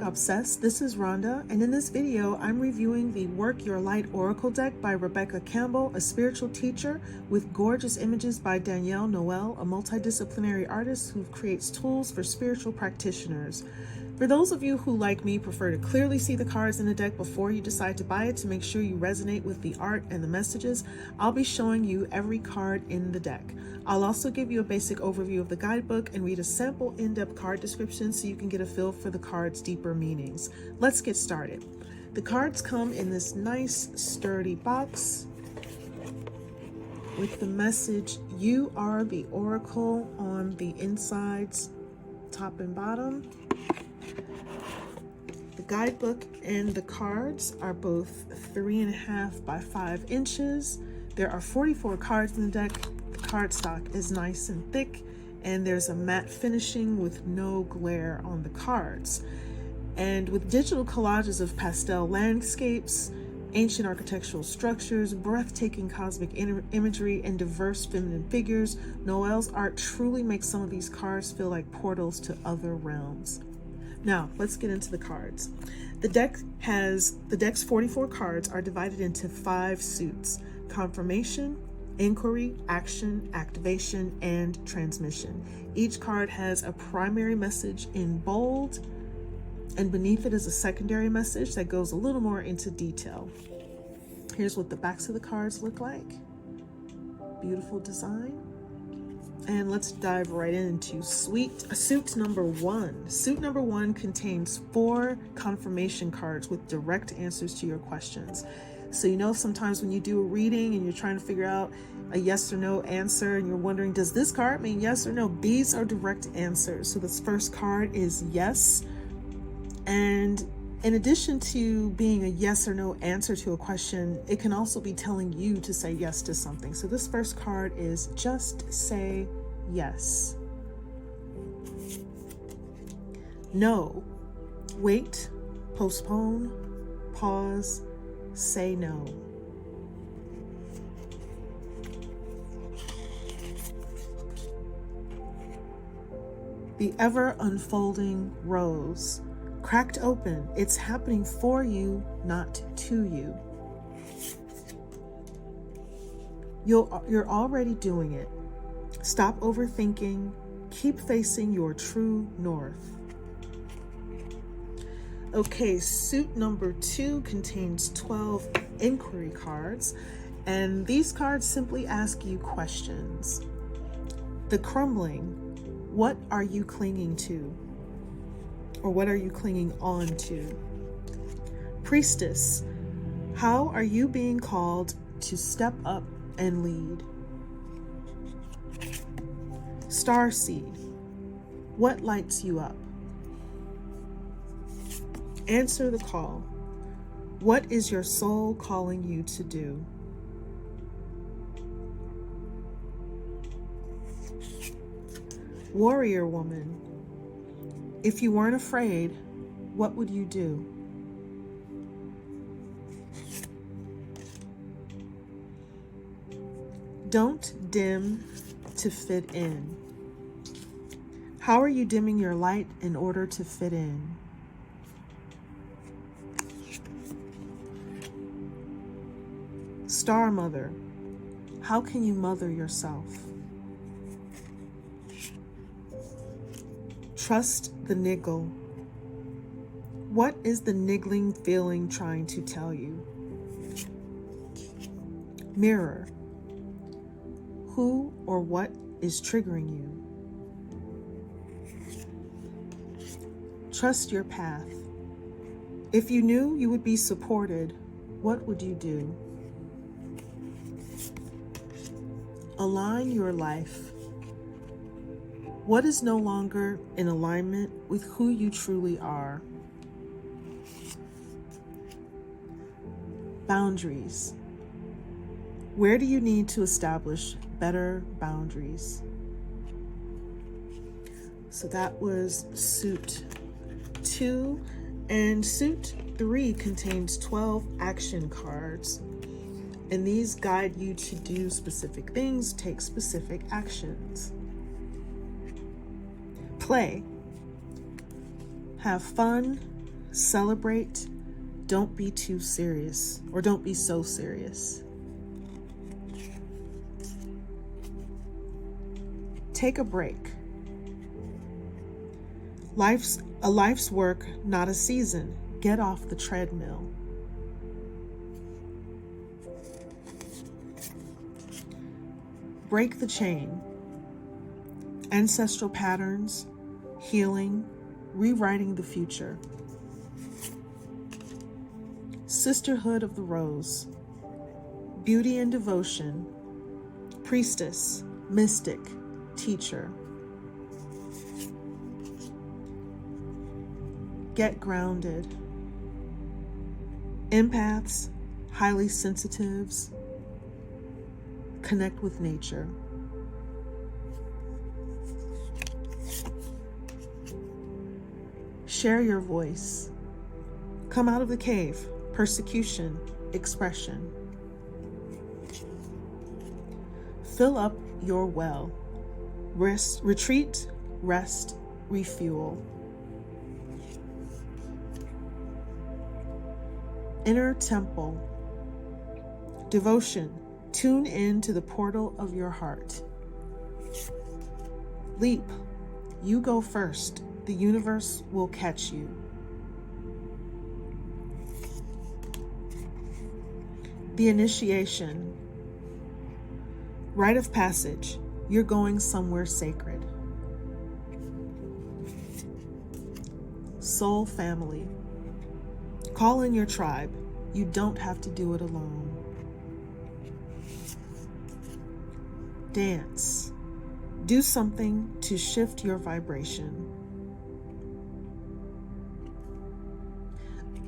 Obsessed. This is Rhonda, and in this video, I'm reviewing the Work Your Light Oracle deck by Rebecca Campbell, a spiritual teacher, with gorgeous images by Danielle Noel, a multidisciplinary artist who creates tools for spiritual practitioners. For those of you who, like me, prefer to clearly see the cards in the deck before you decide to buy it to make sure you resonate with the art and the messages, I'll be showing you every card in the deck. I'll also give you a basic overview of the guidebook and read a sample in-depth card description so you can get a feel for the card's deeper meanings. Let's get started. The cards come in this nice sturdy box with the message, "You are the Oracle," on the insides, top and bottom. The guidebook and the cards are both 3.5 by 5 inches. There are 44 cards in the deck. The cardstock is nice and thick, and there's a matte finishing with no glare on the cards. And with digital collages of pastel landscapes, ancient architectural structures, breathtaking cosmic imagery, and diverse feminine figures, Noel's art truly makes some of these cards feel like portals to other realms. Now, let's get into the cards. The deck's 44 cards are divided into 5 suits: confirmation, inquiry, action, activation, and transmission. Each card has a primary message in bold, and beneath it is a secondary message that goes a little more into detail. Here's what the backs of the cards look like. Beautiful design. And let's dive right into suit number 1. Suit number 1 contains 4 confirmation cards with direct answers to your questions. So you know, sometimes when you do a reading and you're trying to figure out a yes or no answer and you're wondering, does this card mean yes or no? These are direct answers. So this first card is yes. And in addition to being a yes or no answer to a question, it can also be telling you to say yes to something. So this first card is just say yes. No. Wait, postpone, pause, say no. The ever unfolding rose. Cracked open. It's happening for you, not to you. You're already doing it. Stop overthinking. Keep facing your true north. Okay, suit number 2 contains 12 inquiry cards, and these cards simply ask you questions. The crumbling. What are you clinging to? Or what are you clinging on to? Priestess, how are you being called to step up and lead? Starseed, what lights you up? Answer the call. What is your soul calling you to do? Warrior woman, if you weren't afraid, what would you do? Don't dim to fit in. How are you dimming your light in order to fit in? Star Mother, how can you mother yourself? Trust the niggle. What is the niggling feeling trying to tell you? Mirror, who or what is triggering you? Trust your path. If you knew you would be supported, what would you do? Align your life. What is no longer in alignment with who you truly are? Boundaries. Where do you need to establish better boundaries? So that was suit 2, and suit 3 contains 12 action cards, and these guide you to do specific things, take specific actions. Play. Have fun, Celebrate. Don't be too serious, or don't be so serious. Take a break. Life's work, not a season. Get off the treadmill. Break the chain. Ancestral patterns, healing, rewriting the future. Sisterhood of the Rose. Beauty and devotion. Priestess, mystic, teacher. Get grounded. Empaths, highly sensitives, connect with nature. Share your voice. Come out of the cave. Persecution, expression. Fill up your well. Retreat, rest, refuel. Inner temple. Devotion. Tune in to the portal of your heart. Leap. You go first. The universe will catch you. The initiation. Rite of passage. You're going somewhere sacred. Soul family. Call in your tribe. You don't have to do it alone. Dance. Do something to shift your vibration.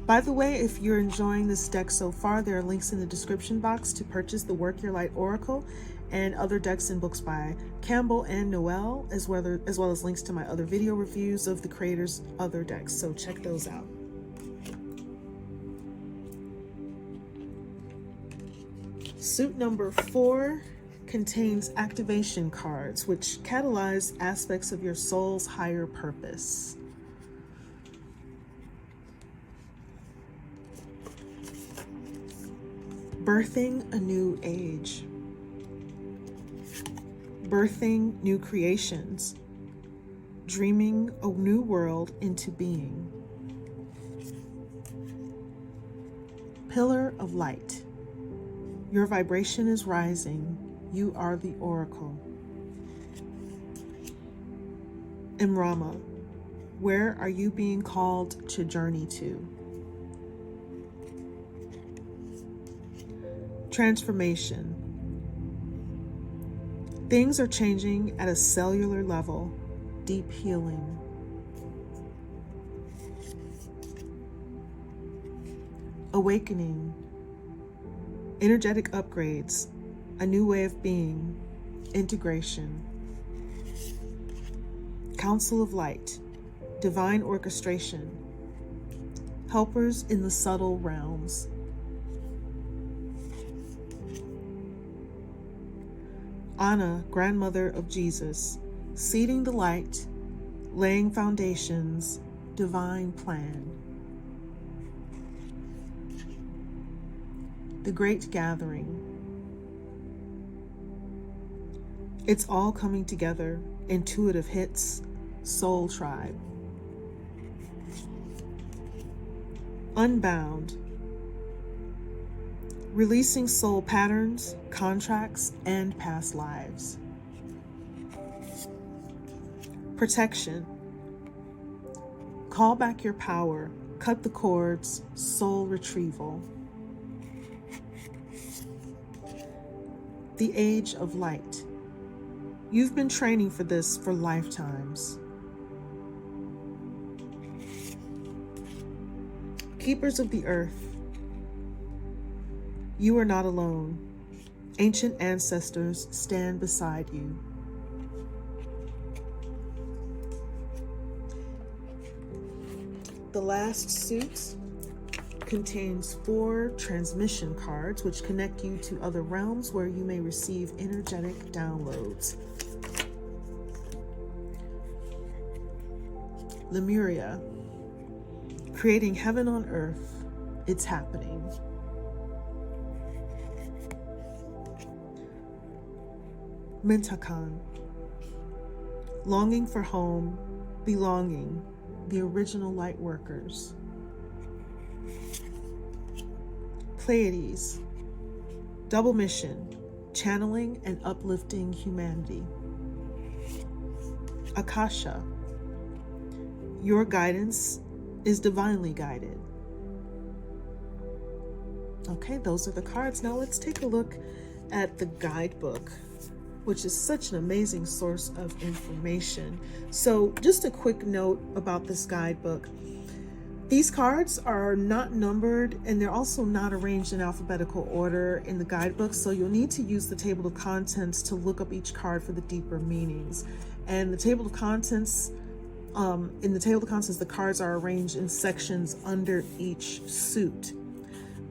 By the way, if you're enjoying this deck so far, there are links in the description box to purchase the Work Your Light Oracle and other decks and books by Campbell and Noel, as well as links to my other video reviews of the creators' other decks. So check those out. Suit number 4 contains activation cards, which catalyze aspects of your soul's higher purpose. Birthing a new age. Birthing new creations. Dreaming a new world into being. Pillar of light. Your vibration is rising. You are the oracle. Imrama. Where are you being called to journey to? Transformation. Things are changing at a cellular level. Deep healing. Awakening. Energetic upgrades. A new way of being. Integration. Council of Light. Divine orchestration. Helpers in the subtle realms. Anna, grandmother of Jesus, seeding the light, laying foundations, divine plan. The Great Gathering. It's all coming together. Intuitive hits, soul tribe. Unbound. Releasing soul patterns, contracts, and past lives. Protection. Call back your power, cut the cords, soul retrieval. The Age of Light. You've been training for this for lifetimes. Keepers of the Earth. You are not alone. Ancient ancestors stand beside you. The last suit contains 4 transmission cards, which connect you to other realms where you may receive energetic downloads. Lemuria. Creating heaven on earth. It's happening. Mintakan. Longing for home, belonging, the original light workers. Pleiades. Double mission, channeling and uplifting humanity. Akasha. Your guidance is divinely guided. Okay, those are the cards. Now let's take a look at the guidebook, which is such an amazing source of information. So just a quick note about this guidebook. These cards are not numbered, and they're also not arranged in alphabetical order in the guidebook, so you'll need to use the table of contents to look up each card for the deeper meanings. And the table of contents, in the table of contents, the cards are arranged in sections under each suit.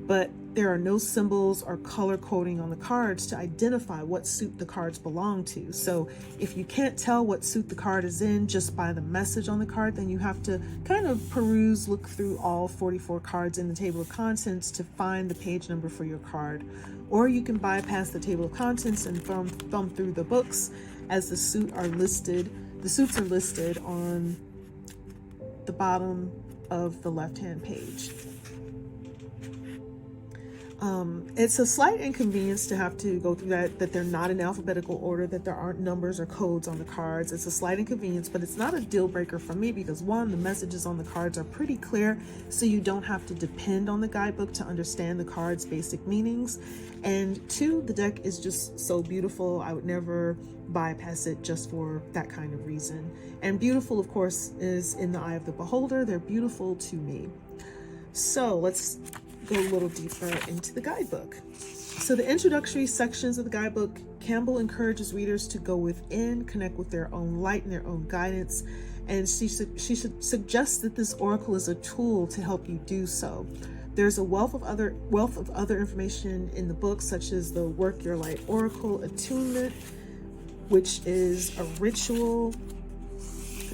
But there are no symbols or color coding on the cards to identify what suit the cards belong to. So if you can't tell what suit the card is in just by the message on the card, then you have to kind of peruse, look through all 44 cards in the table of contents to find the page number for your card. Or you can bypass the table of contents and thumb through the books, as the suits are listed on the bottom of the left-hand page. It's a slight inconvenience to have to go through that they're not in alphabetical order, that there aren't numbers or codes on the cards. It's a slight inconvenience, but it's not a deal breaker for me because, one, the messages on the cards are pretty clear, so you don't have to depend on the guidebook to understand the cards' basic meanings. And two, the deck is just so beautiful. I would never bypass it just for that kind of reason. And beautiful, of course, is in the eye of the beholder. They're beautiful to me. So let's go a little deeper into the guidebook. So the introductory sections of the guidebook, Campbell encourages readers to go within, connect with their own light and their own guidance, and she suggests that this oracle is a tool to help you do so. There's a wealth of other information in the book, such as the Work Your Light Oracle Attunement, which is a ritual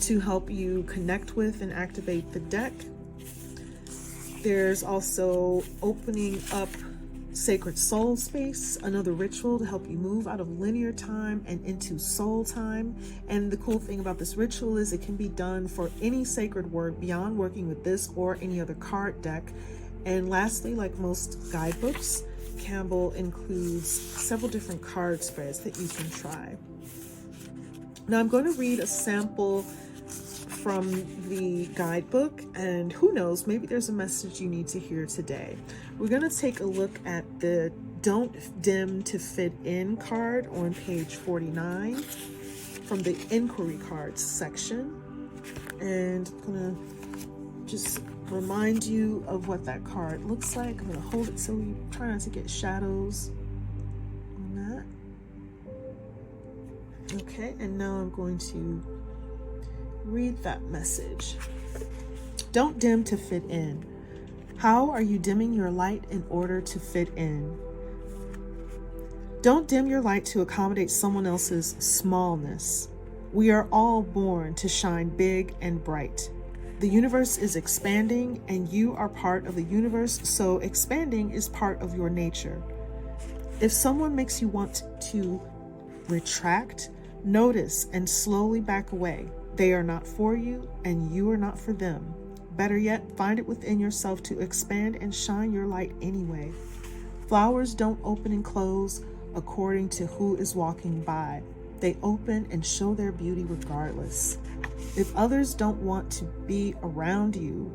to help you connect with and activate the deck. There's also opening up sacred soul space, another ritual to help you move out of linear time and into soul time. And the cool thing about this ritual is it can be done for any sacred word beyond working with this or any other card deck. And lastly, like most guidebooks, Campbell includes several different card spreads that you can try. Now I'm going to read a sample from the guidebook, and who knows, maybe there's a message you need to hear today. We're going to take a look at the Don't Dim to Fit In card on page 49 from the Inquiry Cards section. And I'm going to just remind you of what that card looks like. I'm going to hold it so you try not to get shadows on that. Okay, and now I'm going to read that message. Don't dim to fit in. How are you dimming your light in order to fit in? Don't dim your light to accommodate someone else's smallness. We are all born to shine big and bright. The universe is expanding and you are part of the universe, so expanding is part of your nature. If someone makes you want to retract, notice and slowly back away. They are not for you and you are not for them. Better yet, find it within yourself to expand and shine your light anyway. Flowers don't open and close according to who is walking by. They open and show their beauty regardless. If others don't want to be around you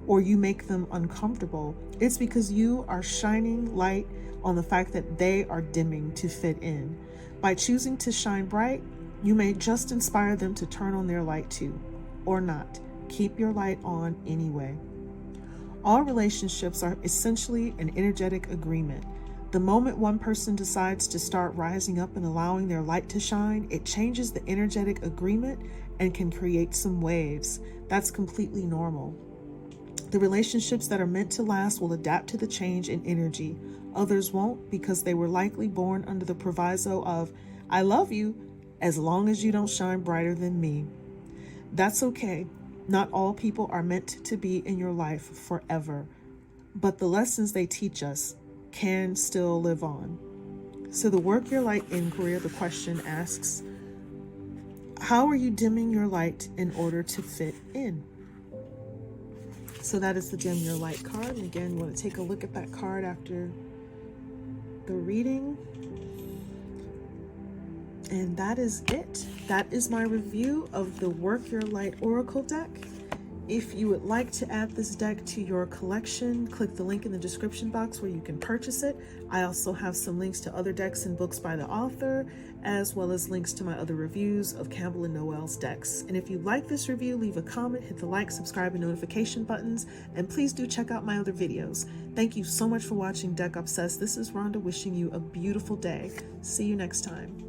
or you make them uncomfortable, it's because you are shining light on the fact that they are dimming to fit in. By choosing to shine bright, you may just inspire them to turn on their light too, or not. Keep your light on anyway. All relationships are essentially an energetic agreement. The moment one person decides to start rising up and allowing their light to shine, it changes the energetic agreement and can create some waves. That's completely normal. The relationships that are meant to last will adapt to the change in energy. Others won't because they were likely born under the proviso of, I love you, as long as you don't shine brighter than me. That's okay. Not all people are meant to be in your life forever, but the lessons they teach us can still live on. So the Work Your Light inquiry, the question asks, how are you dimming your light in order to fit in? So that is the Dim Your Light card. And again, you want to take a look at that card after the reading. And that is it. That is my review of the Work Your Light Oracle deck. If you would like to add this deck to your collection, click the link in the description box where you can purchase it. I also have some links to other decks and books by the author, as well as links to my other reviews of Campbell and Noel's decks. And if you like this review, leave a comment, hit the like, subscribe, and notification buttons, and please do check out my other videos. Thank you so much for watching Deck Obsessed. This is Rhonda wishing you a beautiful day. See you next time.